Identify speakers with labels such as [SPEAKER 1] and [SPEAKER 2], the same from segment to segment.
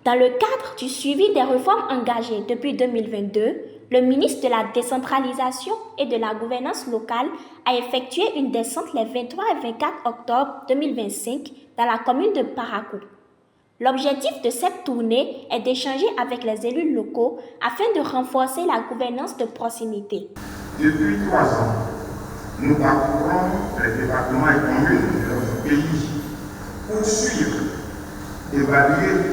[SPEAKER 1] Dans le cadre du suivi des réformes engagées depuis 2022, le ministre de la Décentralisation et de la Gouvernance locale a effectué une descente les 23 et 24 octobre 2025 dans la commune de Parakou. L'objectif de cette tournée est d'échanger avec les élus locaux afin de renforcer la gouvernance de proximité.
[SPEAKER 2] Depuis 3 ans, nous parcourons les départements et communes de notre pays pour suivre, évaluer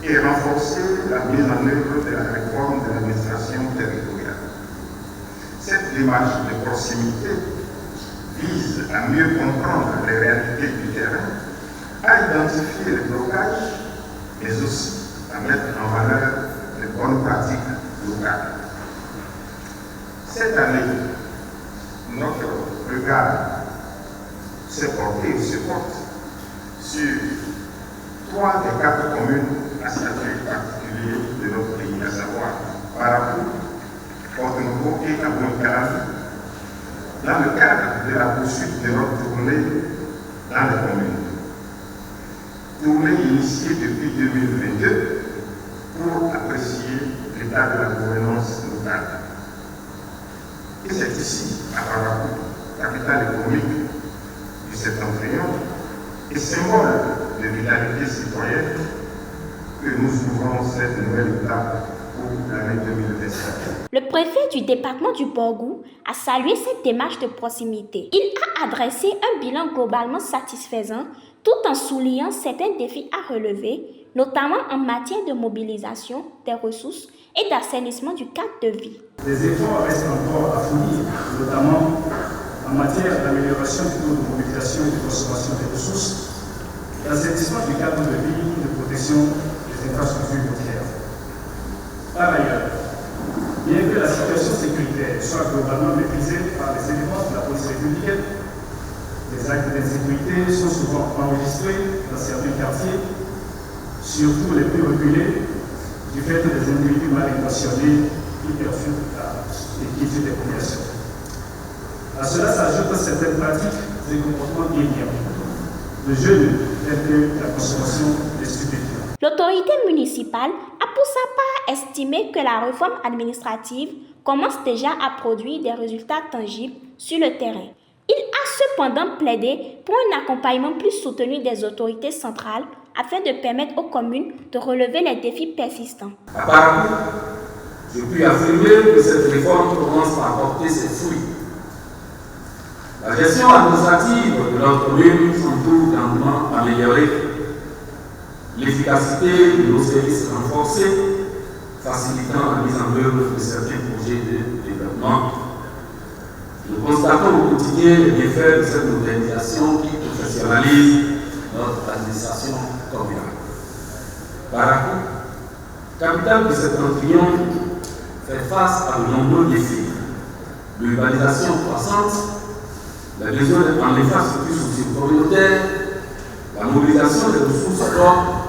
[SPEAKER 2] et renforcer la mise en œuvre de la réforme de l'administration territoriale. Cette démarche de proximité vise à mieux comprendre les réalités du terrain, à identifier les blocages, mais aussi à mettre en valeur les bonnes pratiques locales. Cette année, notre regard s'est porté et se porte sur 3 des 4 communes à statut particulier de notre pays, à savoir Parakou, Porto-Novo et Abou-Kalami, dans le cadre de la poursuite de notre tournée dans les communes. Tournée initiée depuis 2022 pour apprécier l'état de la gouvernance locale. Et c'est ici, à Parakou, capitale économique du septentrion et symbole de vitalité citoyenne, que nous ouvrons cette nouvelle étape pour l'année 2027.
[SPEAKER 1] Le préfet du département du Borgou a salué cette démarche de proximité. Il a adressé un bilan globalement satisfaisant tout en soulignant certains défis à relever, notamment en matière de mobilisation des ressources et d'assainissement du cadre de vie.
[SPEAKER 3] Les efforts restent encore à fournir, notamment en matière d'amélioration du taux de mobilisation et de consommation des ressources, l'assainissement du cadre de vie, de protection des infrastructures routières. Par ailleurs, bien que la situation sécuritaire soit globalement maîtrisée par les éléments de la police républicaine, les actes d'insécurité sont souvent enregistrés dans certains quartiers, surtout les plus reculés, du fait des individus mal intentionnés qui perturbent la quiétude des populations. À cela s'ajoutent certaines pratiques et comportements ignorants de jeunes tels que la consommation des stupéfiants.
[SPEAKER 1] L'autorité municipale a pour sa part estimé que la réforme administrative commence déjà à produire des résultats tangibles sur le terrain. Il a cependant plaidé pour un accompagnement plus soutenu des autorités centrales afin de permettre aux communes de relever les défis persistants.
[SPEAKER 4] À Parakou, je puis affirmer que cette réforme commence par porter ses fruits. La gestion administrative de notre commune s'en trouve grandement améliorée. L'efficacité de nos services renforcée, facilitant la mise en œuvre de certains projets de développement. Nous constatons au quotidien les bienfaits de cette modernisation qui professionnalise notre administration communale. Parakou, capitale de septentrion, fait face à de nombreux défis. L'urbanisation croissante, les besoins en infrastructures socio-communautaires, la mobilisation des ressources propres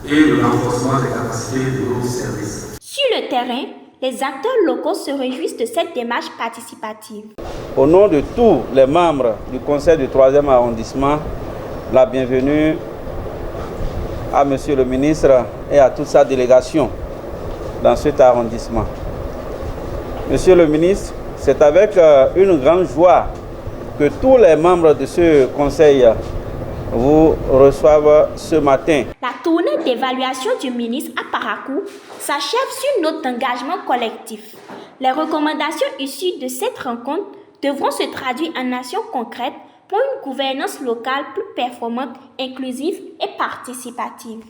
[SPEAKER 4] et le renforcement des capacités de nos services.
[SPEAKER 1] Sur le terrain, les acteurs locaux se réjouissent de cette démarche participative.
[SPEAKER 5] Au nom de tous les membres du conseil du 3e arrondissement, la bienvenue à Monsieur le ministre et à toute sa délégation dans cet arrondissement. Monsieur le ministre, c'est avec une grande joie que tous les membres de ce conseil vous reçoivent ce matin.
[SPEAKER 1] La tournée d'évaluation du ministre à Parakou s'achève sur une note d'engagement collectif. Les recommandations issues de cette rencontre devront se traduire en actions concrètes pour une gouvernance locale plus performante, inclusive et participative.